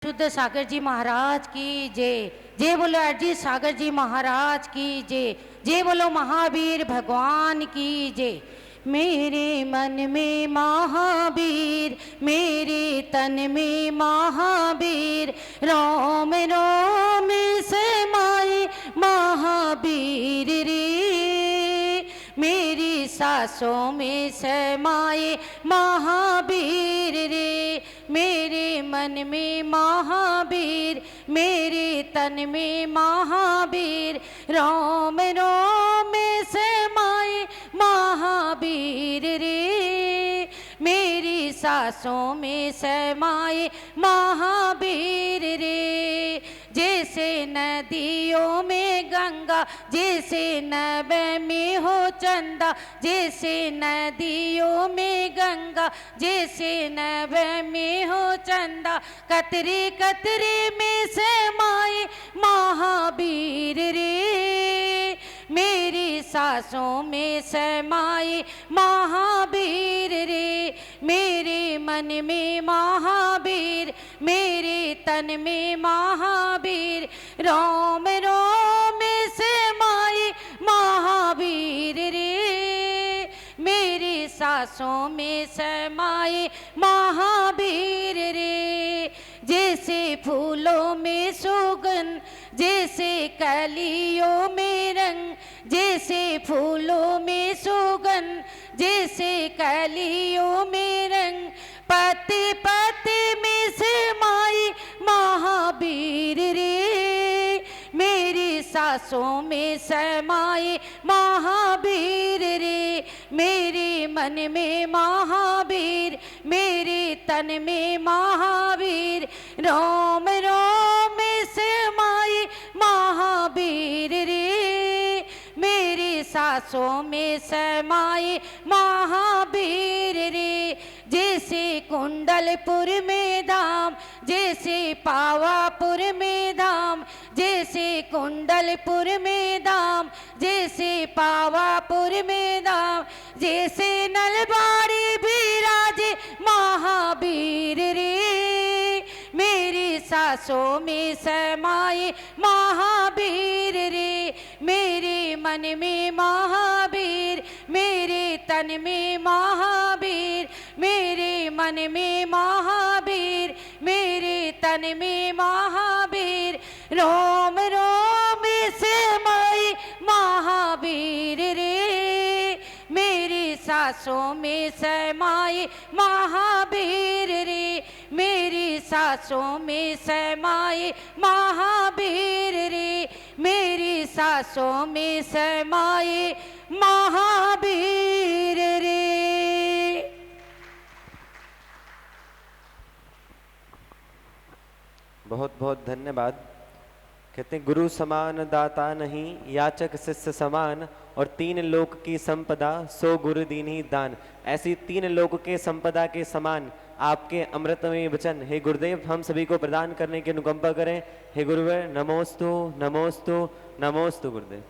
शुद्ध सागर जी महाराज की जय। जय बोलो अजीत सागर जी महाराज की जय। जय बोलो महावीर भगवान की जय। मेरे मन में महावीर, मेरे तन में महावीर, रोम रोम समाए महावीर रे। मेरी सांसों में समाए महावीर रे। मेरे मन में महावीर, मेरे तन में महावीर, रोम रोम समाए महावीर रे। मेरी सांसों में समाए महावीर रे। जैसे नदियों में गंगा, जैसे नभ में हो चंदा, जैसे नदियों में गंगा, जैसे नभ में हो चंदा, कतरे कतरे में समाए महावीर रे। मेरी सांसों में समाए महावीर रे। मेरे मन में महावीर, मेरे तन में महावीर, रोम रोम समाए महावीर रे। मेरी सांसों में समाए महावीर रे। जैसे फूलों में सुगंध, जैसे कलियों में रंग, जैसे फूलों में सुगंध, जैसे कलियों में रंग, पत्ते पत्ते में समाए महावीर रे। मेरी सांसों में समाए महावीर रे। मेरे मन में महावीर, मेरे तन में महावीर, रोम रोम समाए महावीर रे। मेरी सांसों में समाए महावीर रे। जैसे कुंडलपुर में धाम, जैसे पावापुर में धाम, जैसे कुंडलपुर में धाम, जैसे पावापुर में धाम, जैसे नलबाड़ी बिराजे महावीर रे। मेरी सांसों में समाए महावीर रे। मेरे मन में महावीर, मेरे तन में महावीर, मेरे मन में महावीर, मेरे तन में महावीर, रोम रोम समाए महावीर रे। मेरी सांसों में समाए महावीर रे। मेरी सांसों में समाए महावीर रे। मेरी सांसों में समाए महावीर रे। बहुत बहुत धन्यवाद। कहते हैं गुरु समान दाता नहीं, याचक शिष्य समान, और तीन लोक की संपदा सो गुरु दीन्ही दान। ऐसी तीन लोक के संपदा के समान आपके अमृतमय वचन हे गुरुदेव हम सभी को प्रदान करने की अनुकंपा करें। हे गुरुवर नमोस्तु नमोस्तु नमोस्तु गुरुदेव।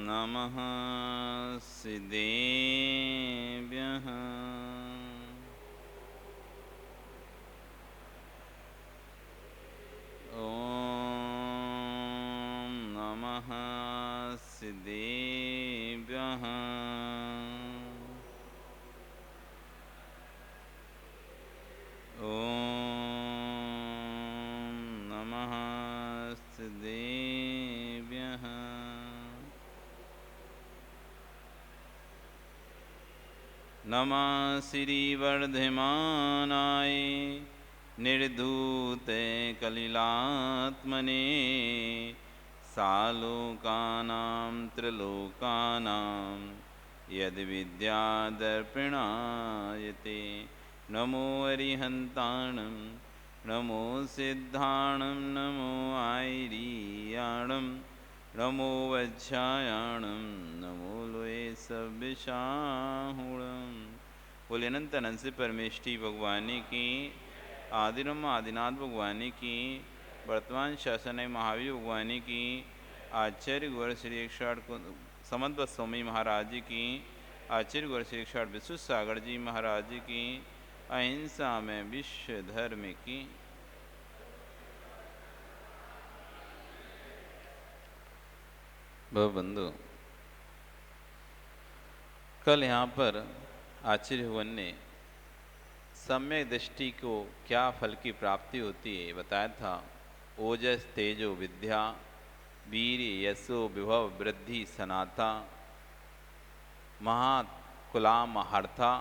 नमः सिद्धेभ्यः। ॐ नमः सिद्धेभ्यः। ॐ नमः सिद्धेभ्यः। नमः श्रीवर्धमानाय निर्धूते कलिलात्मने, सालोकानां त्रिलोकानां यद्विद्यादर्पणायते। नमो अरिहन्ताणं, नमो सिद्धाणं, नमो आयरीयाणं, नमो वज्रायाणं, नमो लोये सविशाहुणं। बोले अनंत अनंत से परमेष्ठी भगवानी की, आदिरम आदिनाथ भगवानी की, वर्तमान शासन महावीर भगवानी की, आचार्य गौर श्री 108 समन्वत स्वामी महाराज जी की, आचार्य गौर श्री 108 विश्व सागर जी महाराज जी की, अहिंसा में विश्व धर्म की। बंधु, कल यहाँ पर आचार्य भगवान ने सम्यक दृष्टि को क्या फल की प्राप्ति होती है बताया था। ओजस तेजो विद्या, वीर यशो विभव वृद्धि सनाथा, महाकुलाम हर्था,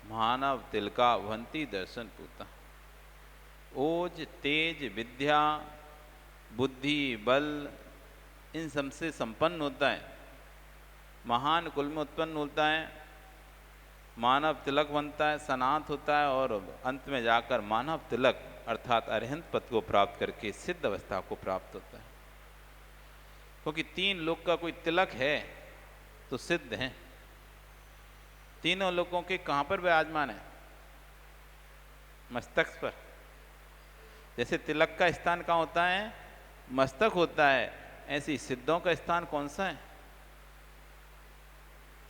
मानव तिलका भवंती दर्शन पूता। ओज तेज विद्या बुद्धि बल इन सबसे संपन्न होता है, महान कुल में उत्पन्न होता है, मानव तिलक बनता है, सनात होता है और अंत में जाकर मानव तिलक अर्थात अरिहंत पद को प्राप्त करके सिद्ध अवस्था को प्राप्त होता है। क्योंकि 3 लोक का कोई तिलक है तो सिद्ध है। तीनों लोकों के कहाँ पर विराजमान है? मस्तक पर। जैसे तिलक का स्थान कहाँ होता है? मस्तक होता है। ऐसी सिद्धों का स्थान कौन सा है?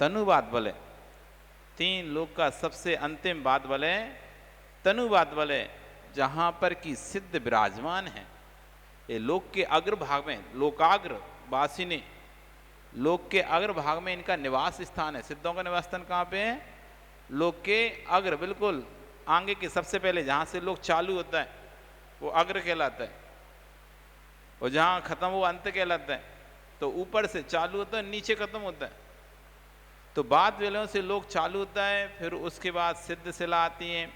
तनुवाद बल है। 3 लोक का सबसे अंतिम बात बल है तनुवाद बल है, जहां पर की सिद्ध विराजमान है। ये लोक के अग्र भाग में, लोकाग्र वासिनी, लोक के अग्र भाग में इनका निवास स्थान है। सिद्धों का निवास स्थान कहाँ पे है? लोक के अग्र, बिल्कुल आगे के सबसे पहले जहां से लोक चालू होता है वो अग्र कहलाता है, और जहां खत्म वो अंत कहलाता है। तो ऊपर से चालू होता है, नीचे खत्म होता है। तो बाद वेलों से लोक चालू होता है, फिर उसके बाद सिद्ध शिला आती है,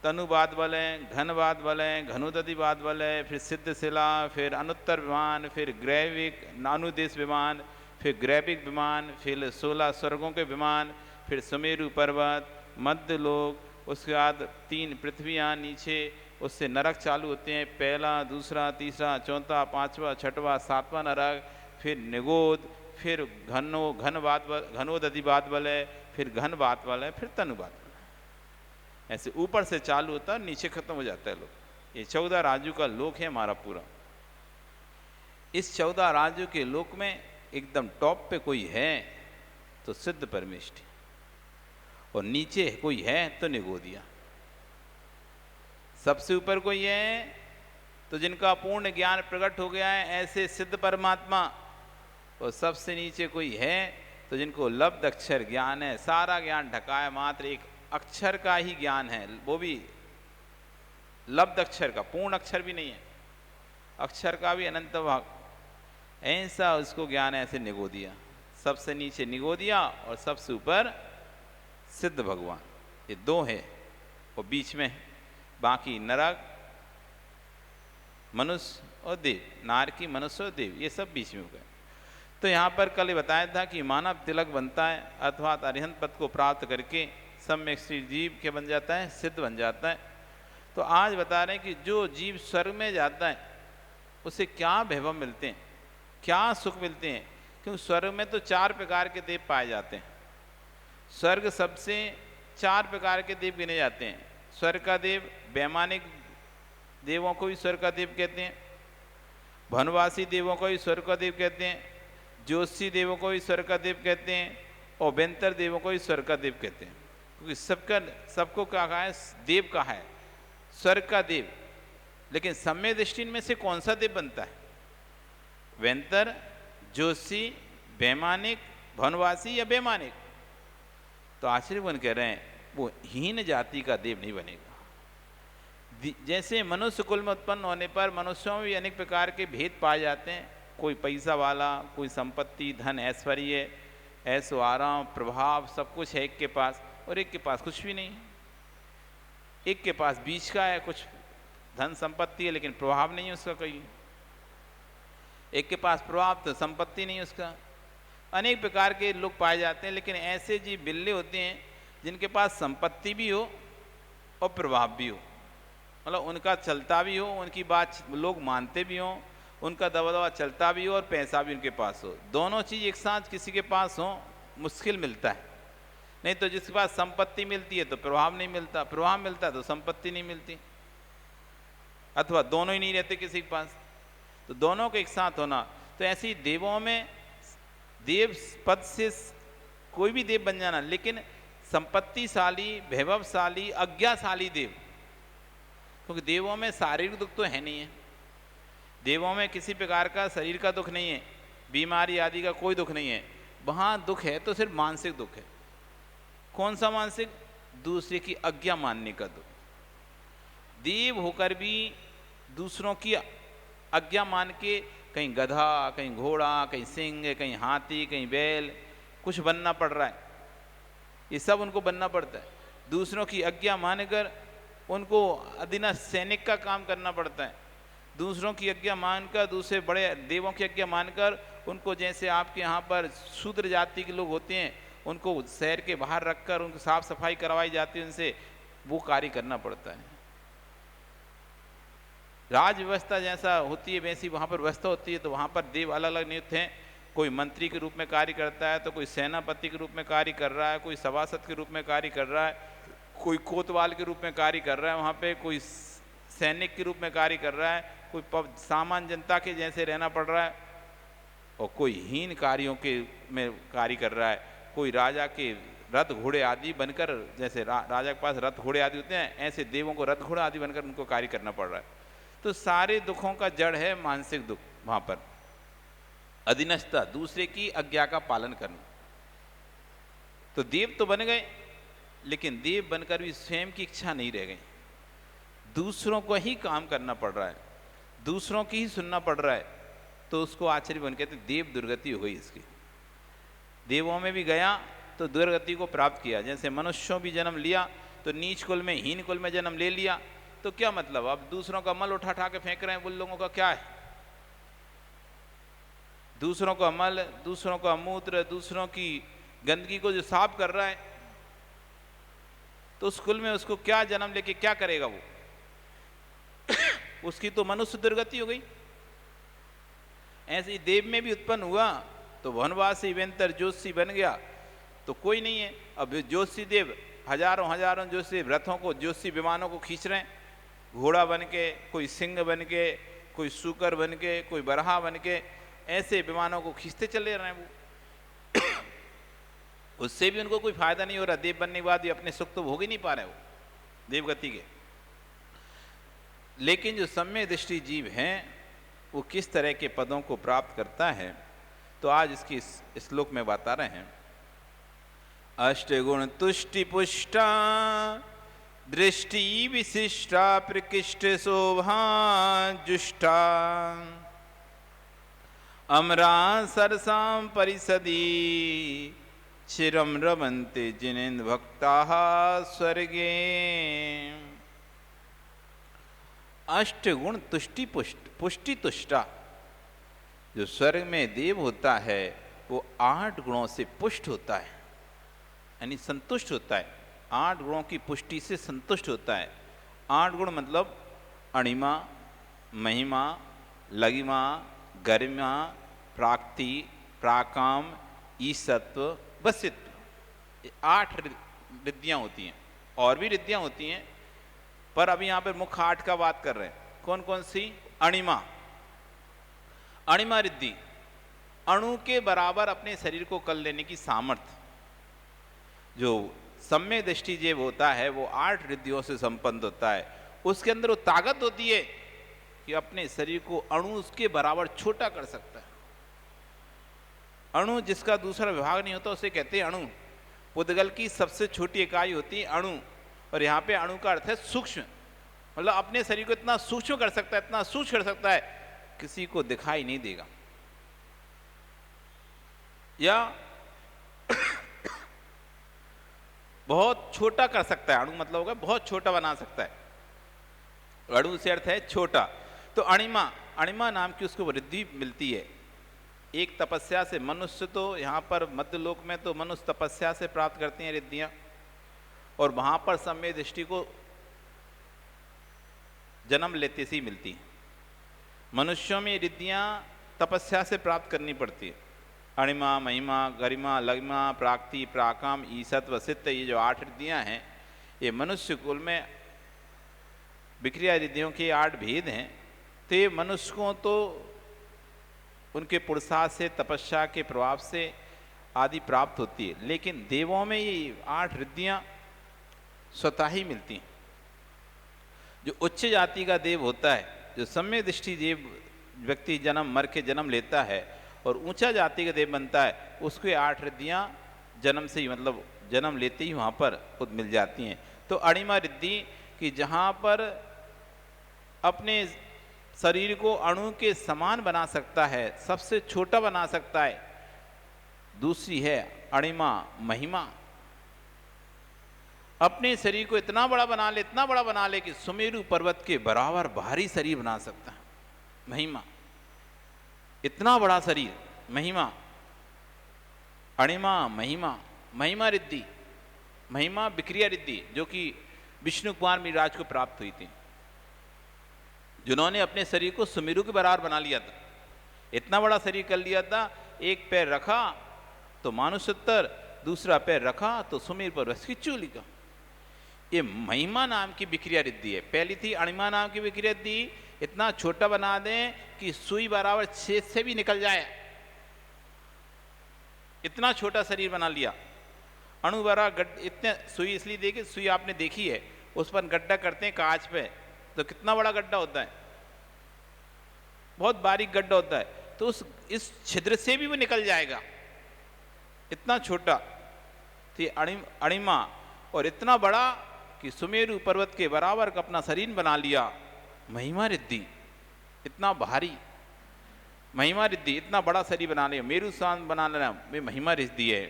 तनुवाद बल है, घनवाद बल है, घनुदधिवाद बल है, फिर सिद्ध शिला, फिर अनुत्तर विमान, फिर ग्रैविक नानुदेश विमान, फिर ग्रैविक विमान, फिर 16 स्वर्गों के विमान, फिर सुमेरु पर्वत, मध्य लोक, उसके बाद 3 पृथ्वियाँ नीचे, उससे नरक चालू होते हैं, पहला, दूसरा, तीसरा, चौथा, 5वां, 6वां, 7वां नरक, फिर निगोद, फिर घनोदधिवाद बल है, फिर घनवाद बल है, फिर तनुवाद बल है। ऐसे ऊपर से चालू होता है, नीचे खत्म हो जाता है लोक। ये 14 राज्यों का लोक है हमारा पूरा। इस 14 राज्यों के लोक में एकदम टॉप पे कोई है तो सिद्ध परमेष्ठी, और नीचे कोई है तो निगोदिया। सबसे ऊपर कोई है तो जिनका पूर्ण ज्ञान प्रकट हो गया है, ऐसे सिद्ध परमात्मा। और सबसे नीचे कोई है तो जिनको लब्ध अक्षर ज्ञान है, सारा ज्ञान ढका है, मात्र एक अक्षर का ही ज्ञान है, वो भी लब्ध अक्षर का, पूर्ण अक्षर भी नहीं है, अक्षर का भी अनंत भाग, ऐसा उसको ज्ञान है। ऐसे निगोदिया, सबसे नीचे निगोदिया और सबसे ऊपर सिद्ध भगवान। ये 2 है और बीच में बाकी नरक, मनुष्य और देव, नारकी, मनुष्य और देव, ये सब बीच में हो गए। तो यहाँ पर कल बताया था कि मानव तिलक बनता है, अर्थात अरिहंत पद को प्राप्त करके सम्यक श्री जीव के बन जाता है, सिद्ध बन जाता है। तो आज बता रहे हैं कि जो जीव स्वर्ग में जाता है उसे क्या वैभव मिलते हैं, क्या सुख मिलते हैं। क्योंकि स्वर्ग में तो 4 प्रकार के देव पाए जाते हैं। स्वर्ग सबसे 4 प्रकार के देव गिने जाते हैं। स्वर्ग का देव, वैमानिक देवों को भी स्वर्ग का देव कहते हैं, वनवासी देवों को भी स्वर्ग का देव कहते हैं, ज्योतिषी देवों को भी स्वर्ग का देव कहते हैं, और बेंतर देवों को भी स्वर्ग का देव कहते हैं। क्योंकि सबको क्या कहा है? देव कहा है, स्वर्ग का देव। लेकिन सम्य दृष्टि में से कौन सा देव बनता है? वेंतर, ज्योतिषी, वैमानिक, वनवासी या वैमानिक? तो आचार्यगण कह रहे हैं वो हीन जाति का देव नहीं बनेगा। जैसे मनुष्य कुल में उत्पन्न होने पर मनुष्यों में भी अनेक प्रकार के भेद पाए जाते हैं। कोई पैसा वाला, कोई संपत्ति, धन, ऐश्वर्य, ऐसो आराम, प्रभाव, सब कुछ है एक के पास, और एक के पास कुछ भी नहीं है। एक के पास बीच का है, कुछ धन संपत्ति है लेकिन प्रभाव नहीं है उसका कोई। एक के पास प्रभाव तो संपत्ति नहीं उसका। अनेक प्रकार के लोग पाए जाते हैं। लेकिन ऐसे जीव बिल्ले होते हैं जिनके पास संपत्ति भी हो और प्रभाव भी हो, मतलब उनका चलता भी हो, उनकी बात लोग मानते भी हों, उनका दबदबा चलता भी हो और पैसा भी उनके पास हो। दोनों चीज़ एक साथ किसी के पास हो मुश्किल मिलता है। नहीं तो जिसके पास संपत्ति मिलती है तो प्रभाव नहीं मिलता, प्रभाव मिलता है तो संपत्ति नहीं मिलती, अथवा दोनों ही नहीं रहते किसी के पास, तो दोनों को एक साथ होना। तो ऐसी देवों में देव पद से कोई भी देव बन जाना, लेकिन संपत्तिशाली, वैभवशाली, आज्ञाशाली देव, क्योंकि देवों में शारीरिक दुख तो है नहीं है, देवों में किसी प्रकार का शरीर का दुख नहीं है, बीमारी आदि का कोई दुख नहीं है। वहाँ दुख है तो सिर्फ मानसिक दुख है। कौन सा मानसिक? दूसरे की आज्ञा मानने का दुख। देव होकर भी दूसरों की आज्ञा मान के कहीं गधा, कहीं घोड़ा, कहीं सिंह, कहीं हाथी, कहीं बैल, कुछ बनना पड़ रहा है, ये सब उनको बनना पड़ता है। दूसरों की आज्ञा मानकर उनको अधीनस्थ सैनिक का काम करना पड़ता है। दूसरों की आज्ञा मानकर, दूसरे बड़े देवों की आज्ञा मानकर उनको, जैसे आपके यहाँ पर शूद्र जाति के लोग होते हैं, उनको शहर के बाहर रखकर उनको साफ सफाई करवाई जाती है, उनसे वो कार्य करना पड़ता है। राज व्यवस्था जैसा होती है वैसी वहाँ पर व्यवस्था होती है। तो वहाँ पर देव अलग अलग नियुक्त हैं, कोई मंत्री के रूप में कार्य करता है, तो कोई सेनापति के रूप में कार्य कर रहा है, कोई सभासद के रूप में कार्य कर रहा है, कोई कोतवाल के रूप में कार्य कर रहा है, वहाँ पे कोई सैनिक के रूप में कार्य कर रहा है, कोई सामान्य जनता के जैसे रहना पड़ रहा है, और कोई हीन कार्यों के में कार्य कर रहा है, कोई राजा के रथ घोड़े आदि बनकर, जैसे राजा के पास रथ घोड़े आदि होते हैं, ऐसे देवों को रथ घोड़े आदि बनकर उनको कार्य करना पड़ रहा है। तो सारे दुखों का जड़ है मानसिक दुख, वहाँ पर अधीनस्थता, दूसरे की आज्ञा का पालन करना। तो देव तो बन गए, लेकिन देव बनकर भी स्वयं की इच्छा नहीं रह गई, दूसरों को ही काम करना पड़ रहा है, दूसरों की ही सुनना पड़ रहा है। तो उसको आश्चर्य बन कहते देव दुर्गति हो गई इसकी। देवों में भी गया तो दुर्गति को प्राप्त किया। जैसे मनुष्यों भी जन्म लिया तो नीच कुल में, हीन कुल में जन्म ले लिया, तो क्या मतलब? अब दूसरों का मल उठा उठा के फेंक रहे हैं, उन लोगों का क्या है? दूसरों का मल, दूसरों का मूत्र, दूसरों की गंदगी को जो साफ कर रहा है, तो उस कुल में उसको क्या जन्म लेके क्या करेगा वो? उसकी तो मनुष्य दुर्गति हो गई। ऐसे ही देव में भी उत्पन्न हुआ तो वनवासी वेंतर ज्योतिषी बन गया, तो कोई नहीं है। अब ज्योतिषी देव हजारों हजारों ज्योतिषी रथों को, ज्योतिषी विमानों को खींच रहे हैं, घोड़ा बन के, कोई सिंह बन के, कोई सूकर बन के, कोई बरहा बन के, ऐसे विमानों को खींचते चले रहे हैं वो। उससे भी उनको कोई फायदा नहीं हो रहा। देव बनने के बाद भी अपने सुख तो भोग ही नहीं पा रहे वो देवगति के। लेकिन जो सम्यक दृष्टि जीव हैं वो किस तरह के पदों को प्राप्त करता है, तो आज इसकी श्लोक में बता रहे हैं। अष्टगुण तुष्टि पुष्टा दृष्टि विशिष्टा प्रकृष्ट शोभा जुष्टा अमरा सरसाम परिषदी चिरम रमन्ते जिनेन्द्र भक्ताः स्वर्गे। अष्टगुण तुष्टि पुष्टि तुष्टा, जो स्वर्ग में देव होता है वो 8 गुणों से पुष्ट होता है, यानी संतुष्ट होता है। 8 गुणों की पुष्टि से संतुष्ट होता है। 8 गुण मतलब अणिमा, महिमा, लगिमा, गरिमा, प्राक्ति, प्राकाम, ईसत्व, वसित्व, 8 रिद्धियाँ होती हैं। और भी रिद्धियाँ होती हैं, पर अभी यहाँ पर मुख्य 8 का बात कर रहे हैं। कौन कौन सी? अणिमा, अणिमा रिद्धि, अणु के बराबर अपने शरीर को कर लेने की सामर्थ्य। जो सम्यक दृष्टि जीव होता है वो 8 रिद्धियों से संपन्न होता है। उसके अंदर वो ताकत होती है कि अपने शरीर को अणु उसके बराबर छोटा कर सकता है। अणु जिसका दूसरा विभाग नहीं होता उसे कहते हैं अणु। पुद्गल की सबसे छोटी इकाई होती है अणु, और यहाँ पे अणु का अर्थ है सूक्ष्म, मतलब अपने शरीर को इतना सूक्ष्म कर सकता है, इतना सूक्ष्म कर सकता है किसी को दिखाई नहीं देगा। या बहुत छोटा कर सकता है, अणु मतलब होगा बहुत छोटा बना सकता है। अणु से अर्थ है छोटा। तो अणिमा, अणिमा नाम की उसको वृद्धि मिलती है। एक तपस्या से, मनुष्य तो यहाँ पर मध्य लोक में तो मनुष्य तपस्या से प्राप्त करते हैं रिद्धियाँ, और वहाँ पर सम्यक दृष्टि को जन्म लेते से ही मिलती हैं। मनुष्यों में रिद्धियाँ तपस्या से प्राप्त करनी पड़ती है। अणिमा, महिमा, गरिमा, लगिमा, प्राक्ति, प्राकाम, ईसत व सित्त, ये जो 8 रिद्धियाँ हैं, ये मनुष्य कुल में विक्रिया रिद्धियों के 8 भेद हैं। तो ये मनुष्य को तो उनके पुरुषार्थ से, तपस्या के प्रभाव से आदि प्राप्त होती है, लेकिन देवों में ये 8 रिद्धियाँ स्वतः ही मिलती हैं। जो उच्च जाति का देव होता है, जो सम्यक दृष्टि देव व्यक्ति जन्म मर के जन्म लेता है और ऊंचा जाति का देव बनता है, उसको 8 रिद्धियाँ जन्म से ही, मतलब जन्म लेते ही वहाँ पर खुद मिल जाती हैं। तो अणिमा रिद्धि कि जहाँ पर अपने शरीर को अणु के समान बना सकता है, सबसे छोटा बना सकता है। दूसरी है अणिमा महिमा, अपने शरीर को इतना बड़ा बना ले, इतना बड़ा बना ले कि सुमेरु पर्वत के बराबर भारी शरीर बना सकता है। महिमा, इतना बड़ा शरीर, महिमा। अणिमा महिमा, महिमा रिद्धि, महिमा विक्रिया रिद्धि, जो कि विष्णु कुमार मिहिरराज को प्राप्त हुई थी, जिन्होंने अपने शरीर को सुमेरु के बराबर बना लिया था। इतना बड़ा शरीर कर लिया था, एक पैर रखा तो मानुषोत्तर, दूसरा पैर रखा तो सुमेरु पर्वत की चूली का। ये महिमा नाम की विक्रिया रिद्धि है। पहली थी अणिमा नाम की विक्रिया रिद्धि, इतना छोटा बना दें कि सुई बराबर छेद से भी निकल जाए, इतना छोटा शरीर बना लिया। अणु बराबर इतने सुई इसलिए देखिए, सुई आपने देखी है, उस पर गड्ढा करते हैं कांच पे, तो कितना बड़ा गड्ढा होता है, बहुत बारीक गड्ढा होता है, तो इस छिद्र से भी वो निकल जाएगा, इतना छोटा। तो ये अणिमा, और इतना बड़ा कि सुमेरु पर्वत के बराबर का अपना शरीर बना लिया। महिमा रिद्धि, इतना भारी महिमा रिद्धि, इतना बड़ा शरीर बना लिया, मेरु स्थान बना लेना, वे महिमा रिद्धि है।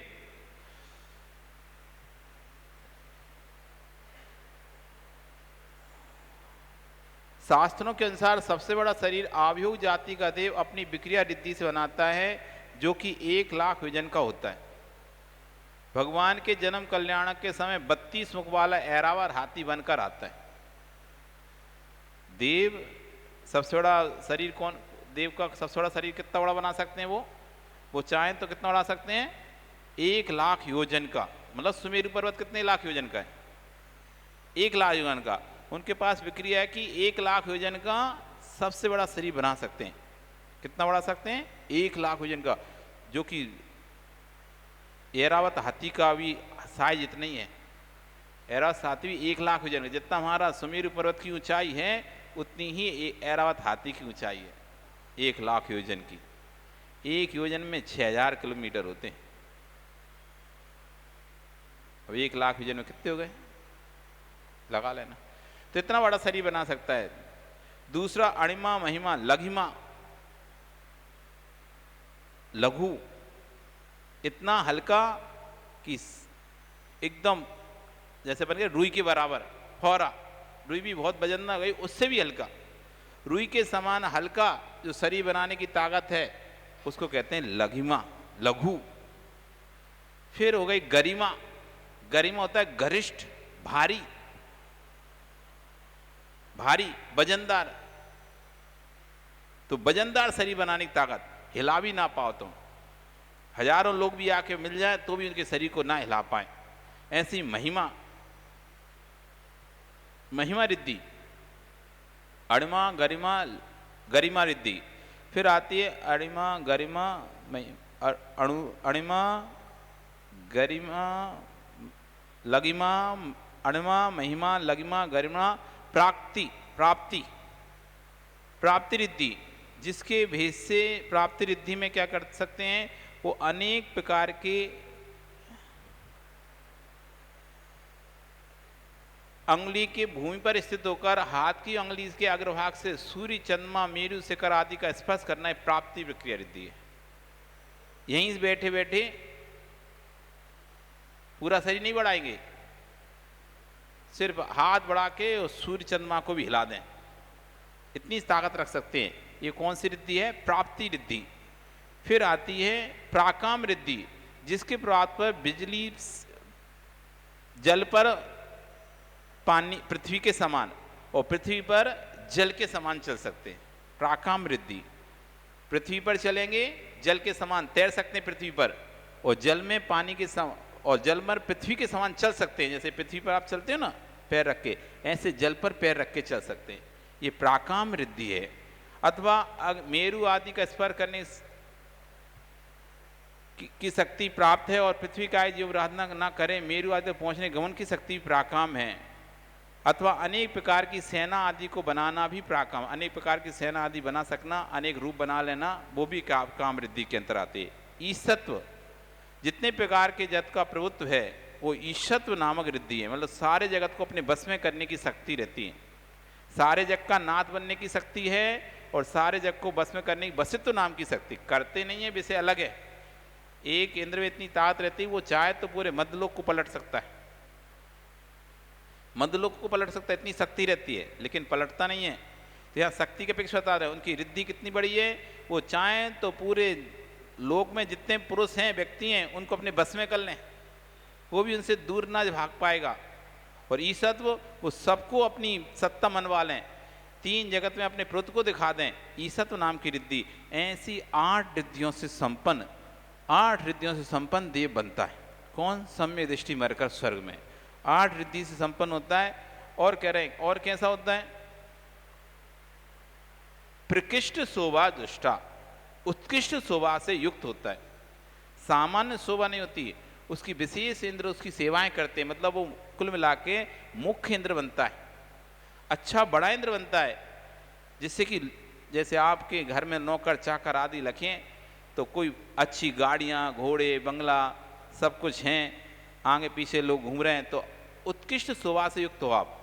शास्त्रों के अनुसार सबसे बड़ा शरीर आभयोग जाति का देव अपनी विक्रिया रिद्धि से बनाता है, जो कि 1 लाख योजन का होता है। भगवान के जन्म कल्याण के समय 32 मुख वाला ऐरावर हाथी बनकर आता है। देव सबसे बड़ा शरीर कौन, देव का सबसे बड़ा शरीर कितना बड़ा बना सकते हैं? वो चाहें तो कितना बना सकते हैं? 1 लाख योजन का, मतलब सुमेरु पर्वत कितने लाख योजन का है? 1 लाख योजन का। उनके पास विक्रिया है कि 1 लाख योजन का सबसे बड़ा शरीर बना सकते हैं। कितना बड़ा सकते हैं? 1 लाख योजन का, जो कि ऐरावत हाथी का भी साइज इतना ही है। ऐरावत हाथी भी 1 लाख योजन, जितना हमारा सुमेरु पर्वत की ऊंचाई है उतनी ही ऐरावत हाथी की ऊंचाई है, 1 लाख योजन की। 1 योजन में 6000 किलोमीटर होते हैं। अब 1 लाख योजन में कितने हो गए, लगा लेना। तो इतना बड़ा शरीर बना सकता है। दूसरा अणिमा महिमा लघिमा, लघु, इतना हल्का कि एकदम जैसे बन गया रुई के बराबर, फौरा। रुई भी बहुत वजन ना गई, उससे भी हल्का, रुई के समान हल्का जो शरीर बनाने की ताकत है, उसको कहते हैं लघिमा, लघु। फिर हो गई गरिमा। गरिमा होता है गरिष्ठ, भारी, भारी वजनदार। तो वजनदार शरीर बनाने की ताकत, हिला भी ना पाओ तुम, हजारों लोग भी आके मिल जाए तो भी उनके शरीर को ना हिला पाए, ऐसी महिमा। महिमा रिद्धि, अणिमा गरिमा गरिमा रिद्धि। फिर आती है अणिमा गरिमा अणिमा गरिमा लगिमा, अणिमा महिमा लगिमा गरिमा प्राप्ति, प्राप्ति, प्राप्ति रिद्धि, जिसके भेद से प्राप्ति रिद्धि में क्या कर सकते हैं? वो अनेक प्रकार के अंगुली के भूमि पर स्थित होकर हाथ की अंगुली के अग्रभाग से सूर्य, चंद्रमा, मेरु, शिखर आदि का स्पर्श करना है, प्राप्ति प्रक्रिया रिद्धि है। यहीं से बैठे बैठे पूरा शरीर नहीं बढ़ाएंगे, सिर्फ हाथ बढ़ा के और सूर्य चंद्रमा को भी हिला दें, इतनी ताकत रख सकते हैं। ये कौन सी रिद्धि है? प्राप्ति रिद्धि। फिर आती है प्राकाम रिद्धि, जिसके प्रभाव पर बिजली जल पर पानी, पृथ्वी के समान, और पृथ्वी पर जल के समान चल सकते हैं। प्राकाम रिद्धि, पृथ्वी पर चलेंगे, जल के समान तैर सकते हैं पृथ्वी पर, और जल में पानी के समान, और जल में पृथ्वी के समान चल सकते हैं। जैसे पृथ्वी पर आप चलते हो ना पैर रख के, ऐसे जल पर पैर रख के चल सकते हैं। ये प्राकाम रिद्धि है। अथवा मेरु आदि का स्पर्श करने की शक्ति प्राप्त है, और पृथ्वी का जो आराधना ना करें, मेरु आदि तक पहुंचने गमन की शक्ति प्राकाम है। अथवा अनेक प्रकार की सेना आदि को बनाना भी प्राकाम, अनेक प्रकार की सेना आदि बना सकना, अनेक रूप बना लेना, वो भी काम रिद्धि के अंतर आते। ईशत्व, जितने प्रकार के जगत का प्रभुत्व है वो ईशत्व नामक रिद्धि है। मतलब सारे जगत को अपने बस में करने की शक्ति रहती है, सारे जग का नाथ बनने की शक्ति है, और सारे जग को बस में करने की वसित्व नाम की शक्ति। करते नहीं है, विषय अलग है। एक इंद्र में इतनी ताकत रहती है, वो चाहे तो पूरे मध्यलोक को पलट सकता है, मध्यलोक को पलट सकता है, इतनी शक्ति रहती है, लेकिन पलटता नहीं है। तो यहाँ शक्ति के अपेक्षा बता रहे हैं, उनकी रिद्धि कितनी बड़ी है। वो चाहें तो पूरे लोक में जितने पुरुष हैं, व्यक्ति हैं, उनको अपने बस में कर लें, वो भी उनसे दूर ना भाग पाएगा। और ईशत्व, वो सबको अपनी सत्ता मनवा लें, तीन जगत में अपने प्रभुत्व को दिखा दें। ईशत्व नाम की रिद्धि। ऐसी 8 रिद्धियों से संपन्न, 8 रिद्धियों से संपन्न देव बनता है। कौन? सम्यक दृष्टि मरकर स्वर्ग में 8 रिद्धि से संपन्न होता है। और कह रहे हैं, और कैसा होता है? प्रकृष्ट शोभा दुष्टा, उत्कृष्ट शोभा से युक्त होता है। सामान्य शोभा नहीं होती, उसकी विशेष इंद्र उसकी सेवाएं करते हैं। मतलब वो कुल मिला के मुख्य इंद्र बनता है, अच्छा बड़ा इंद्र बनता है, जिससे कि जैसे आपके घर में नौकर चाकर आदि रखें तो कोई अच्छी गाड़ियां, घोड़े, बंगला सब कुछ हैं, आगे पीछे लोग घूम रहे हैं, तो उत्कृष्ट शोभा से युक्त हो आप।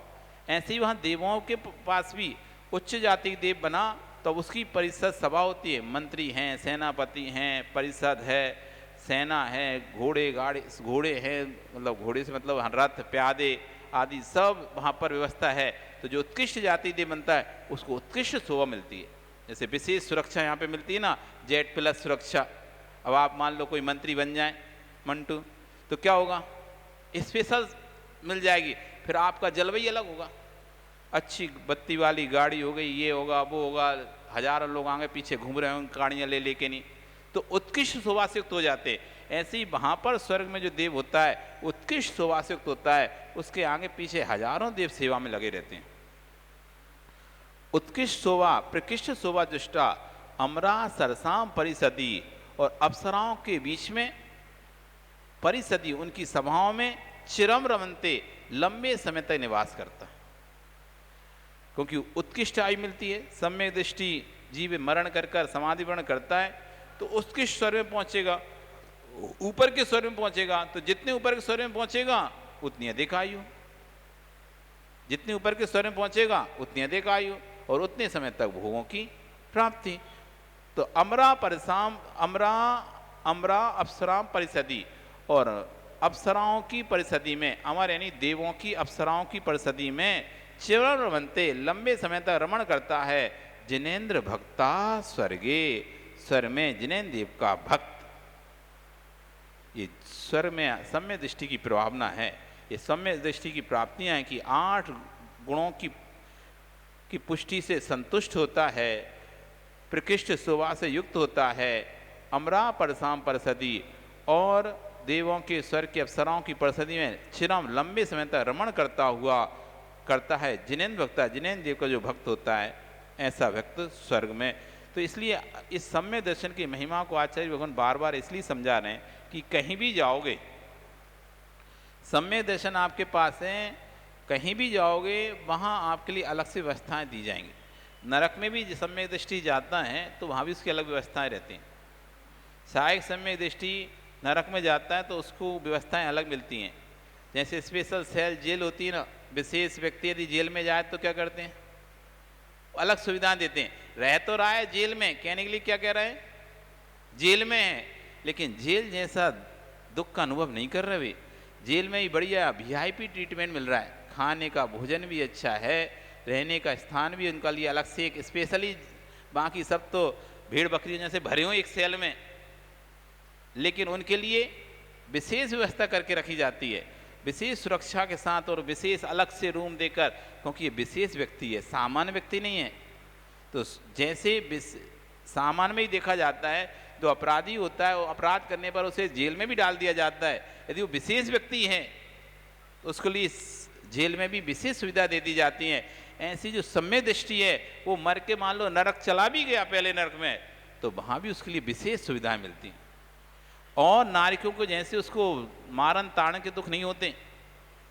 ऐसे ही वहाँ देवों के पास भी उच्च जाति के देव बना तो उसकी परिषद सभा होती है, मंत्री हैं, सेनापति हैं, परिषद है, सेना है, घोड़े हैं, मतलब घोड़े से मतलब रथ, प्यादे आदि सब वहाँ पर व्यवस्था है। तो जो उत्कृष्ट जाति देव बनता है उसको उत्कृष्ट शोभा मिलती है। जैसे विशेष सुरक्षा यहाँ पे मिलती है ना, Z+ सुरक्षा। अब आप मान लो कोई मंत्री बन जाए मंटू, तो क्या होगा? स्पेशल मिल जाएगी, फिर आपका जलवाई अलग होगा, अच्छी बत्ती वाली गाड़ी हो गई, ये होगा वो होगा, हजारों लोग आगे पीछे घूम रहे होंगे गाड़ियाँ ले लेके नहीं, तो उत्कृष्ट शोभा से युक्त हो जाते हैं। ऐसे ही वहाँ पर स्वर्ग में जो देव होता है उत्कृष्ट शोभा से युक्त होता है, उसके आगे पीछे हजारों देव सेवा में लगे रहते हैं। उत्कृष्ट शोभा, प्रकृष्ट शोभा दुष्टा, अमरा सरसाम परिषदी, और अप्सराओं के बीच में परिषदी, उनकी सभाओं में चिरम रमनते, लंबे समय तक निवास करता है। क्योंकि उत्कृष्ट आयु मिलती है। सम्यक दृष्टि जीव मरण कर कर समाधि वर्ण करता है तो उत्कृष्ट स्वर में पहुंचेगा, ऊपर के स्वर में पहुंचेगा। तो जितने ऊपर के स्वर में पहुंचेगा उतनी अधिक आयु, जितने ऊपर के स्वर में पहुंचेगा उतनी अधिक आयु, और उतने समय तक भोगों की प्राप्ति। तो अमरा अप्सराम परिषदी, और अप्सराओं की परिषदी में, अमर यानी देवों की, अप्सराओं की परिषदी में चिरम रमनते, लंबे समय तक रमण करता है। जिनेन्द्र भक्ता स्वर्गे, स्वर में जिनेन्द्र देव का भक्त। ये स्वर में सम्यक दृष्टि की प्रभावना है। ये सम्यक दृष्टि की प्राप्तियां हैं कि 8 गुणों की पुष्टि से संतुष्ट होता है, प्रकृष्ट शोभा से युक्त होता है, अमरा परसाम परिषदी, और देवों के स्वर के अप्सराओं की परिषदी में चिरम लंबे समय तक रमण करता है। जिनेन्द्र भक्ता, जिनेन्द्र देव का जो भक्त होता है, ऐसा भक्त स्वर्ग में। तो इसलिए इस सम्यक दर्शन की महिमा को आचार्य भगवान बार बार इसलिए समझा रहे हैं कि कहीं भी जाओगे, सम्यक दर्शन आपके पास है, कहीं भी जाओगे वहाँ आपके लिए अलग से व्यवस्थाएं दी जाएंगी। नरक में भी सम्यक दृष्टि जाता है तो वहाँ भी उसकी अलग व्यवस्थाएं रहती हैं। सहायक सम्यक दृष्टि नरक में जाता है तो उसको व्यवस्थाएं अलग मिलती हैं। जैसे स्पेशल सेल जेल होती है ना, विशेष व्यक्ति यदि जेल में जाए तो क्या करते हैं? अलग सुविधाएं देते हैं। रह तो रहा है जेल में, कहने के लिए क्या कह रहे हैं? जेल में है, लेकिन जेल जैसा दुख का अनुभव नहीं कर रहे वे। जेल में ही बढ़िया VIP ट्रीटमेंट मिल रहा है, खाने का भोजन भी अच्छा है, रहने का स्थान भी उनका लिए अलग से एक स्पेशली, बाकी सब तो भेड़ बकरियों जैसे भरे हों एक सेल में, लेकिन उनके लिए विशेष व्यवस्था करके रखी जाती है, विशेष सुरक्षा के साथ, और विशेष अलग से रूम देकर, क्योंकि ये विशेष व्यक्ति है, सामान्य व्यक्ति नहीं है। तो जैसे सामान्य में ही देखा जाता है, जो अपराधी होता है वो अपराध करने पर उसे जेल में भी डाल दिया जाता है। यदि वो विशेष व्यक्ति हैं तो उसके लिए जेल में भी विशेष सुविधा दे दी जाती है। ऐसी जो सम्य दृष्टि है, वो मर के मान लो नरक चला भी गया पहले नरक में, तो वहाँ भी उसके लिए विशेष सुविधाएं मिलती हैं। और नारियों को जैसे उसको मारन ताड़न के दुख नहीं होते,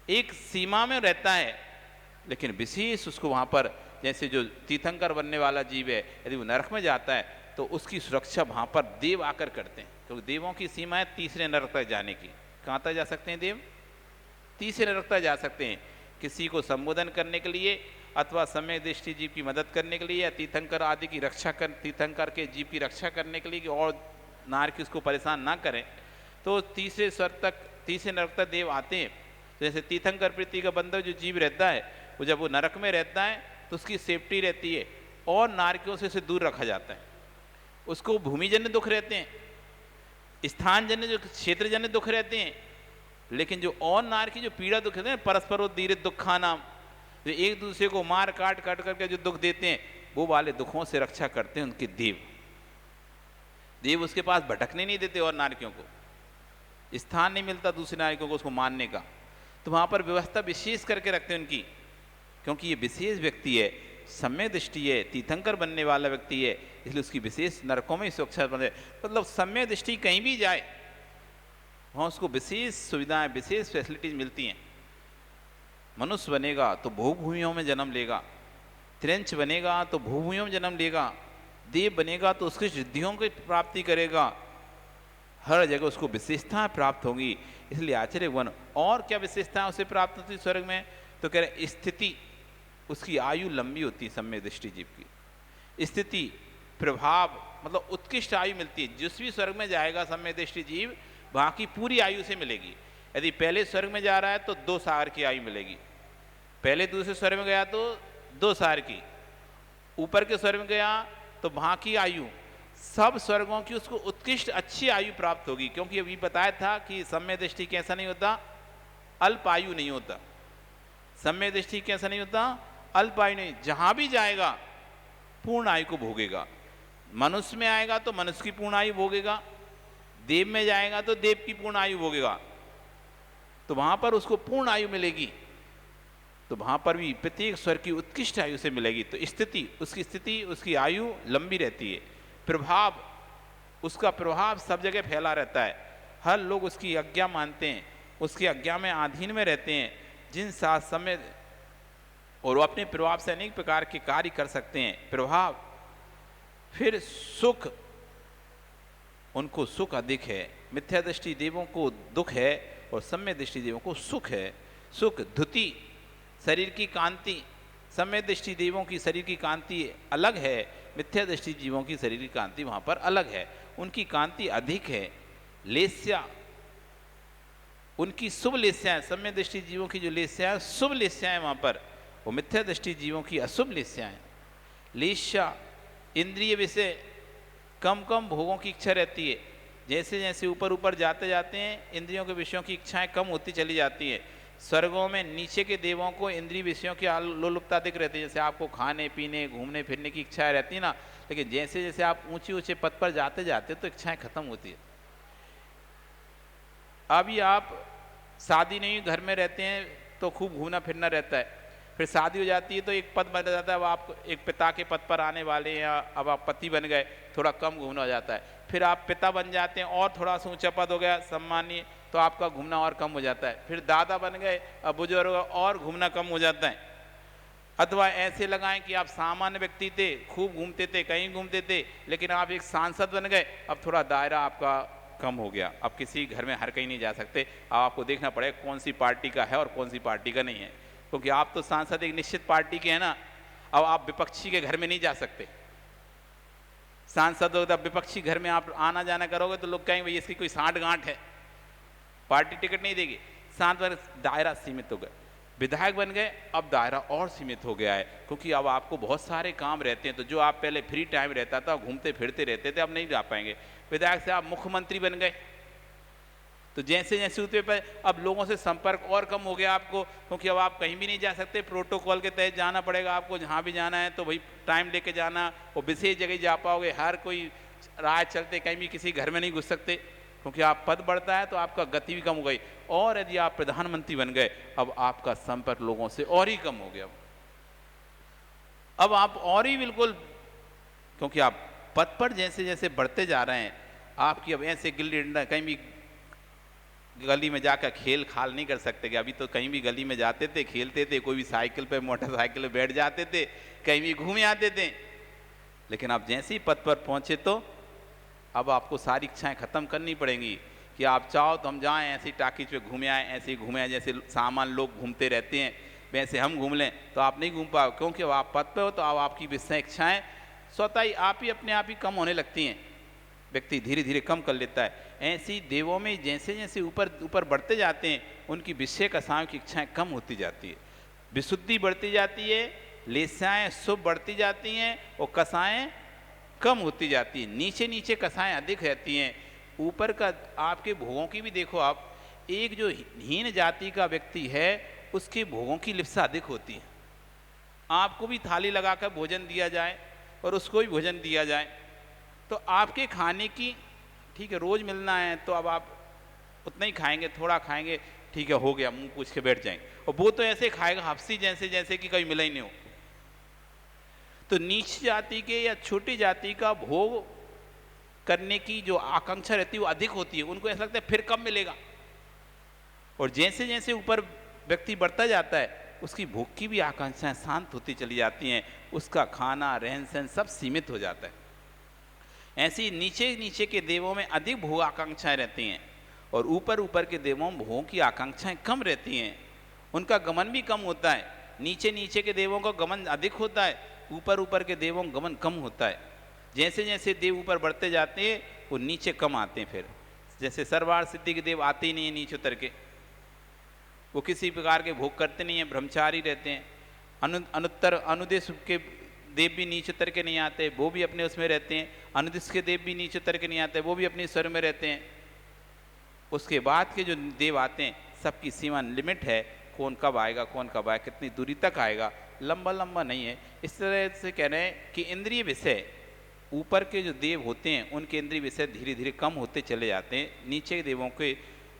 एक सीमा में रहता है, लेकिन विशेष उसको वहाँ पर, जैसे जो तीर्थंकर बनने वाला जीव है, यदि वो नरक में जाता है तो उसकी सुरक्षा वहाँ पर देव आकर करते हैं, क्योंकि देवों की सीमा है तीसरे नरक तक जाने की। कहाँ तक जा सकते हैं देव? तीसरे नरक तक जा सकते हैं, किसी को संबोधन करने के लिए अथवा सम्य दृष्टि जीव की मदद करने के लिए, या तीर्थंकर आदि की रक्षा कर, तीर्थंकर के जीव की रक्षा करने के लिए कि और नारकी उसको परेशान ना करें, तो तीसरे स्वर तक, तीसरे नरक तक देव आते हैं। जैसे तीर्थंकर प्रीति का बंधव जो जीव रहता है, वो जब वो नरक में रहता है तो उसकी सेफ्टी रहती है और नारकियों से उसे दूर रखा जाता है। उसको भूमिजन्य दुख रहते हैं, स्थानजन्य जो क्षेत्रजन्य दुख रहते हैं, लेकिन जो और नारकी जो पीड़ा दुख रहते हैं, परस्परोदीरित दुखा नाम, जो एक दूसरे को मार काट करके जो दुख देते हैं, वो वाले दुखों से रक्षा करते हैं उनके देव। देव उसके पास भटकने नहीं देते और नारकियों को स्थान नहीं मिलता दूसरे नारकियों को उसको मारने का, तो वहाँ पर व्यवस्था विशेष करके रखते हैं उनकी, क्योंकि ये विशेष व्यक्ति है, सम्य दृष्टि है, तीर्थंकर बनने वाला व्यक्ति है, इसलिए उसकी विशेष नरकों में सुरक्षा बने। मतलब सम्य दृष्टि कहीं भी जाए वहाँ उसको विशेष सुविधाएं, विशेष फैसिलिटीज मिलती हैं। मनुष्य बनेगा तो भूभूमियों में जन्म लेगा, त्रिंच बनेगा तो भूभूमियों में जन्म लेगा, देव बनेगा तो उसकी सिद्धियों की प्राप्ति करेगा, हर जगह उसको विशेषताएं प्राप्त होंगी। इसलिए आचार्य वन और क्या विशेषताएं उसे प्राप्त होती स्वर्ग में, तो कह रहे स्थिति, उसकी आयु लंबी होती है सम्य दृष्टि जीव की। स्थिति, प्रभाव, मतलब उत्कृष्ट आयु मिलती है। जिस भी स्वर्ग में जाएगा सम्य दृष्टि जीव, वहाँ की पूरी आयु से मिलेगी। यदि पहले स्वर्ग में जा रहा है तो 2 साल की आयु मिलेगी, पहले दूसरे स्वर्ग में गया तो 2 साल की, ऊपर के स्वर्ग में गया तो वहाँ की आयु, सब स्वर्गों की उसको उत्कृष्ट अच्छी आयु प्राप्त होगी। क्योंकि अभी बताया था कि सम्य दृष्टि कैसा नहीं होता, अल्प आयु नहीं होता। सम्य दृष्टि कैसा नहीं होता, अल्प आयु नहीं, जहां भी जाएगा पूर्ण आयु को भोगेगा। मनुष्य में आएगा तो मनुष्य की पूर्ण आयु भोगेगा, देव में जाएगा तो देव की पूर्ण आयु भोगेगा, तो वहां पर उसको पूर्ण आयु मिलेगी। तो वहां पर भी प्रत्येक स्वर की उत्कृष्ट आयु से मिलेगी। तो स्थिति, उसकी आयु लंबी रहती है। प्रभाव, उसका प्रभाव सब जगह फैला रहता है, हर लोग उसकी आज्ञा मानते हैं, उसकी आज्ञा में अधीन में रहते हैं, जिन साथ समय, और वो अपने प्रभाव से अनेक प्रकार के कार्य कर सकते हैं। प्रभाव, फिर सुख, उनको सुख अधिक है। मिथ्या दृष्टि देवों को दुख है और सम्य दृष्टि देवों को सुख है। सुख, धुति, शरीर की कांति, सम्य दृष्टि देवों की शरीर की कांति अलग है, मिथ्या दृष्टि जीवों की शरीर की कांति वहाँ पर अलग है, उनकी कांति अधिक है। लेस्या, उनकी शुभ लेस्याएं, सम्य दृष्टि जीवों की जो लेस्याएं शुभ लेस्याएं वहाँ पर, वो मिथ्या दृष्टि जीवों की अशुभ लेस्याएं। लेस्या, इंद्रिय विषय, कम कम भोगों की इच्छा रहती है। जैसे जैसे ऊपर ऊपर जाते जाते हैं इंद्रियों के विषयों की इच्छाएं कम होती चली जाती है। स्वर्गों में नीचे के देवों को इंद्रिय विषयों की लोलुपता दिख रहती है, जैसे आपको खाने पीने घूमने फिरने की इच्छाएं रहती है ना, लेकिन जैसे जैसे आप ऊंचे ऊंचे पद पर जाते जाते तो इच्छाएं खत्म होती है। अभी आप शादी नहीं घर में रहते हैं तो खूब घूमना फिरना रहता है, फिर शादी हो जाती है तो एक पद बन जाता है, अब आप एक पिता के पद पर आने वाले हैं, या अब आप पति बन गए, थोड़ा कम घूमना हो जाता है। फिर आप पिता बन जाते हैं और थोड़ा सा ऊंचा पद हो गया सम्मानीय, तो आपका घूमना और कम हो जाता है। फिर दादा बन गए, अब बुजुर्ग और घूमना कम हो जाता है। अथवा ऐसे लगाएं कि आप सामान्य व्यक्ति थे, खूब घूमते थे, कहीं घूमते थे, लेकिन आप एक सांसद बन गए, अब थोड़ा दायरा आपका कम हो गया, अब किसी घर में हर कहीं नहीं जा सकते। अब आपको देखना पड़ेगा कौन सी पार्टी का है और कौन सी पार्टी का नहीं है, क्योंकि आप तो सांसद एक निश्चित पार्टी के हैं ना। अब आप विपक्षी के घर में नहीं जा सकते, सांसद हो तब विपक्षी घर में आप आना जाना करोगे तो लोग कहेंगे भाई इसकी कोई साठ गांठ है, पार्टी टिकट नहीं देगी। सांसद दायरा सीमित हो गया। विधायक बन गए, अब दायरा और सीमित हो गया है, क्योंकि अब आपको बहुत सारे काम रहते हैं, तो जो आप पहले फ्री टाइम रहता था घूमते फिरते रहते थे, अब नहीं जा पाएंगे। विधायक से आप मुख्यमंत्री बन गए, तो जैसे जैसे उतरे पर अब लोगों से संपर्क और कम हो गया आपको, क्योंकि अब आप कहीं भी नहीं जा सकते, प्रोटोकॉल के तहत जाना पड़ेगा आपको। जहाँ भी जाना है तो भाई टाइम लेके जाना, और विशेष जगह जा पाओगे। हर कोई राह चलते कहीं भी किसी घर में नहीं घुस सकते, क्योंकि आप पद बढ़ता है तो आपका गति भी कम हो गई। और यदि आप प्रधानमंत्री बन गए, अब आपका संपर्क लोगों से और ही कम हो गया। अब आप और ही बिल्कुल, क्योंकि आप पद पर जैसे जैसे बढ़ते जा रहे हैं, आपकी अब ऐसे गिल्ली डंडा, कहीं भी गली में जाकर खेल खाल नहीं कर सकते कि अभी तो कहीं भी गली में जाते थे, खेलते थे, कोई भी साइकिल पे मोटरसाइकिल पे बैठ जाते थे, कहीं भी घूमे आते थे। लेकिन आप जैसे ही पद पर पहुंचे तो अब आपको सारी इच्छाएं खत्म करनी पड़ेंगी कि आप चाहो तो हम जाएं ऐसी टाकीज पे घूमे आए, ऐसे ही घूमे आए, जैसे सामान लोग घूमते रहते हैं वैसे हम घूम लें, तो आप नहीं घूम पाओ, क्योंकि अब आप पद पे हो तो अब आपकी विषय इच्छाएं स्वतः ही अपने आप ही कम होने लगती हैं, व्यक्ति धीरे धीरे कम कर लेता है। ऐसी देवों में जैसे जैसे ऊपर ऊपर बढ़ते जाते हैं, उनकी विषय कसाओं की इच्छाएं कम होती जाती है, विशुद्धि बढ़ती जाती है, लेसाएं शुभ बढ़ती जाती हैं और कसाएं कम होती जाती हैं। नीचे नीचे कसाएं अधिक रहती हैं। ऊपर का आपके भोगों की भी देखो आप, एक जो हीन जाति का व्यक्ति है उसके भोगों की लिप्सा अधिक होती है। आपको भी थाली लगाकर भोजन दिया जाए और उसको भी भोजन दिया जाए तो आपके खाने की, ठीक है रोज मिलना है तो अब आप उतना ही खाएंगे, थोड़ा खाएंगे, ठीक है हो गया, मुंह पूछ के बैठ जाएंगे, और वो तो ऐसे खाएगा हफ्सी जैसे जैसे कि कभी मिला ही नहीं हो। तो नीच जाति के या छोटी जाति का भोग करने की जो आकांक्षा रहती है वो अधिक होती है, उनको ऐसा लगता है फिर कब मिलेगा। और जैसे जैसे ऊपर व्यक्ति बढ़ता जाता है उसकी भूख की भी आकांक्षाएं शांत होती चली जाती हैं, उसका खाना रहन सहन सब सीमित हो जाता है। ऐसी नीचे नीचे के देवों में अधिक भोग आकांक्षाएं रहती हैं और ऊपर ऊपर के देवों में भोगों की आकांक्षाएं कम रहती हैं, उनका गमन भी कम होता है। नीचे नीचे के देवों का गमन अधिक होता है, ऊपर ऊपर के देवों का गमन कम होता है। जैसे जैसे देव ऊपर बढ़ते जाते हैं वो नीचे कम आते हैं। फिर जैसे सर्वार्थ सिद्धि के देव आते ही नहीं है नीचे उतर के, वो किसी प्रकार के भोग करते नहीं हैं, ब्रह्मचारी रहते हैं। अनुत्तर अनुदेश के देव भी नीचे उतर के नहीं आते, वो भी अपने उसमें रहते हैं। अनुदिश के देव भी नीचे उतर के नहीं आते, वो भी अपने स्वर में रहते हैं। उसके बाद के जो देव आते हैं सबकी सीमा लिमिट है, कौन कब आएगा, कौन कब आएगा, कितनी दूरी तक आएगा, लंबा लंबा नहीं है। इस तरह से कह रहे हैं कि इंद्रिय विषय ऊपर के जो देव होते हैं उनके इंद्रिय विषय धीरे धीरे कम होते चले जाते हैं, नीचे के देवों के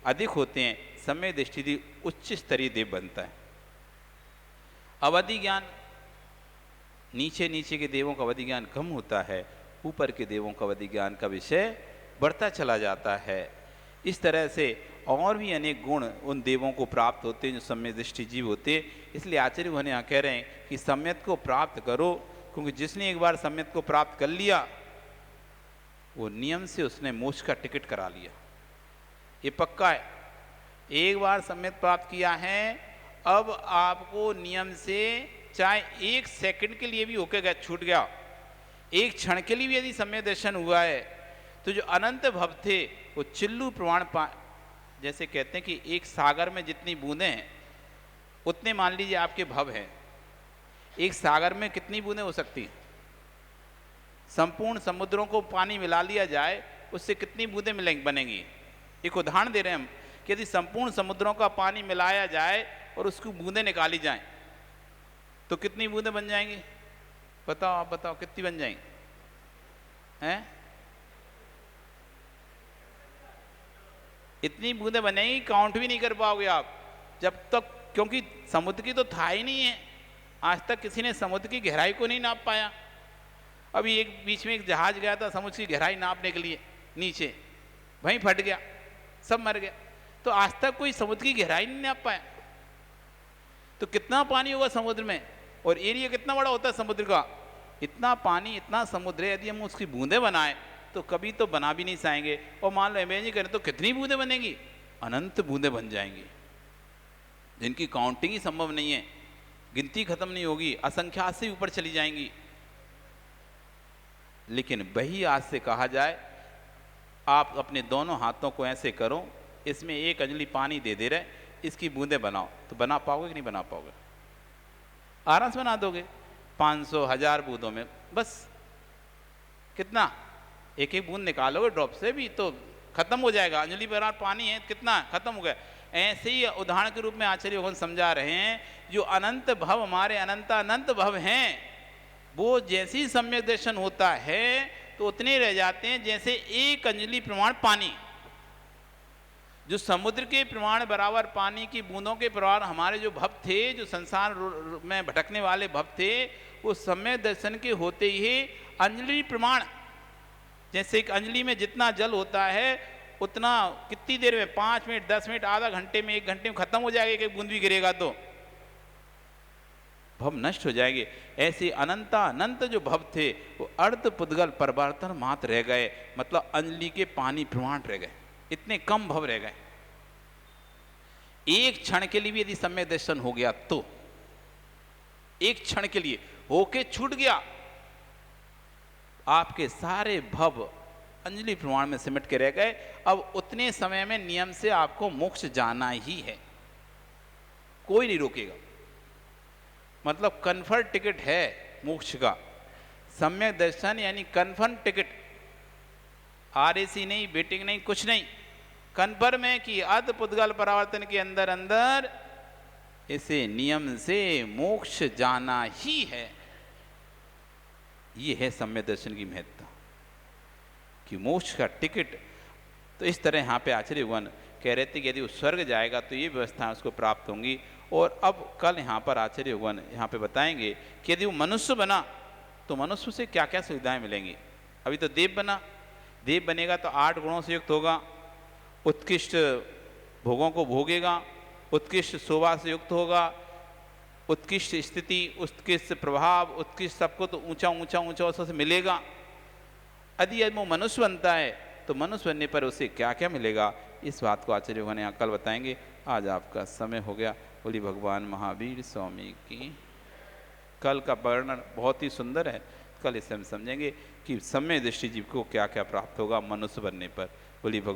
अधिक होते हैं। समय दृष्टि उच्च स्तरीय देव बनता है। अवधि ज्ञान, नीचे नीचे के देवों का अवधि ज्ञान कम होता है, ऊपर के देवों का अवधि ज्ञान का विषय बढ़ता चला जाता है। इस तरह से और भी अनेक गुण उन देवों को प्राप्त होते हैं जो सम्यक दृष्टि जीव होते हैं। इसलिए आचार्य भगवान यहाँ कह रहे हैं कि सम्यक को प्राप्त करो, क्योंकि जिसने एक बार सम्यक को प्राप्त कर लिया वो नियम से उसने मोक्ष का टिकट करा लिया, ये पक्का है। एक बार सम्यक प्राप्त किया है, अब आपको नियम से चाहे एक सेकंड के लिए भी होके गया, छूट गया, एक क्षण के लिए भी यदि सम्यक दर्शन हुआ है तो जो अनंत भव थे वो चिल्लू प्रमाण जैसे कहते हैं कि एक सागर में जितनी बूंदें हैं उतने मान लीजिए आपके भव हैं। एक सागर में कितनी बूंदें हो सकती हैं? संपूर्ण समुद्रों को पानी मिला लिया जाए उससे कितनी बूंदें मिलेंगी, बनेंगी? एक उदाहरण दे रहे हैं हम कि यदि संपूर्ण समुद्रों का पानी मिलाया जाए और उसकी बूंदें निकाली जाएं तो कितनी बूंदें बन जाएंगी? बताओ, आप बताओ कितनी बन जाएंगी? हैं? इतनी बूंदें बनेंगी काउंट भी नहीं कर पाओगे आप जब तक, क्योंकि समुद्र की तो था ही नहीं है। आज तक किसी ने समुद्र की गहराई को नहीं नाप पाया। अभी एक बीच में एक जहाज गया था समुद्र की गहराई नापने के लिए, नीचे वहीं फट गया, सब मर गया। तो आज तक कोई समुद्र की गहराई नहीं नाप पाया। तो कितना पानी होगा समुद्र में, और एरिया कितना बड़ा होता है समुद्र का? इतना पानी, इतना समुद्र है, यदि हम उसकी बूंदें बनाएं तो कभी तो बना भी नहीं पाएंगे। और मान लो इमेजिन करें तो कितनी बूंदें बनेंगी? अनंत बूंदें बन जाएंगी जिनकी काउंटिंग ही संभव नहीं है, गिनती खत्म नहीं होगी, असंख्यात से ऊपर चली जाएंगी। लेकिन वही आज से कहा जाए आप अपने दोनों हाथों को ऐसे करो, इसमें एक अंजलि पानी दे दे रहे, इसकी बूंदें बनाओ, तो बना पाओगे कि नहीं बना पाओगे? आराम से बना दोगे, 500 1000 बूंदों में बस। कितना? एक एक बूंद निकालोगे ड्रॉप से भी तो खत्म हो जाएगा। अंजलि पर पानी है, कितना खत्म हो गया। ऐसे ही उदाहरण के रूप में आचार्य भगवान समझा रहे हैं, जो अनंत भव हमारे अनंत भव हैं, वो जैसे ही सम्यक दर्शन होता है तो तो उतने रह जाते हैं जैसे एक अंजलि प्रमाण पानी। जो समुद्र के प्रमाण बराबर पानी की बूंदों के प्रमाण हमारे जो भक्त थे, जो संसार में भटकने वाले भक्त थे, वो सम्यक दर्शन के होते ही अंजलि प्रमाण, जैसे एक अंजलि में जितना जल होता है उतना कितनी देर में, 5 मिनट, 10 मिनट, आधा घंटे में, 1 घंटे में खत्म हो जाएगा। एक बूंद भी गिरेगा तो भव नष्ट हो जाएंगे। ऐसे अनंत जो भव थे वो अर्ध पुद्गल परिवर्तन मात्र रह गए, मतलब अंजलि के पानी प्रमाण रह गए, इतने कम भव रह गए। एक क्षण के लिए भी यदि सम्यक दर्शन हो गया तो, एक क्षण के लिए होके छूट गया, आपके सारे भव अंजलि प्रमाण में सिमट के रह गए। अब उतने समय में नियम से आपको मोक्ष जाना ही है, कोई नहीं रोकेगा। मतलब कन्फर्म टिकट है मोक्ष का, सम्यक दर्शन यानी कन्फर्म टिकट, आरएसी नहीं, वेटिंग नहीं, कुछ नहीं, कन्फर्म है कि अर्ध पुद्गल परावर्तन के अंदर अंदर इसे नियम से मोक्ष जाना ही है। ये है सम्यक दर्शन की महत्ता कि मोक्ष का टिकट। तो इस तरह यहाँ पे आचार्य भगवान कह रहे थे कि यदि वो स्वर्ग जाएगा तो ये व्यवस्था उसको प्राप्त होंगी। और अब कल यहाँ पर आचार्य भगवान यहाँ पे बताएंगे कि यदि वो मनुष्य बना तो मनुष्य से क्या क्या सुविधाएं मिलेंगी। अभी तो देव बना, देव बनेगा तो 8 गुणों से युक्त होगा, उत्कृष्ट भोगों को भोगेगा, उत्कृष्ट शोभा से युक्त होगा, उत्कृष्ट स्थिति, उत्कृष्ट प्रभाव, उत्कृष्ट सबको तो ऊंचा ऊंचा ऊंचा उससे मिलेगा। यदि वो मनुष्य बनता है तो मनुष्य बनने पर उसे क्या क्या मिलेगा, इस बात को आचार्य भगवान यहाँ कल बताएंगे। आज आपका समय हो गया। बोली भगवान महावीर स्वामी की। कल का वर्णन बहुत ही सुंदर है, कल इसे हम समझेंगे कि सम्यक दृष्टि जीव को क्या क्या प्राप्त होगा मनुष्य बनने पर। बोली भगवान।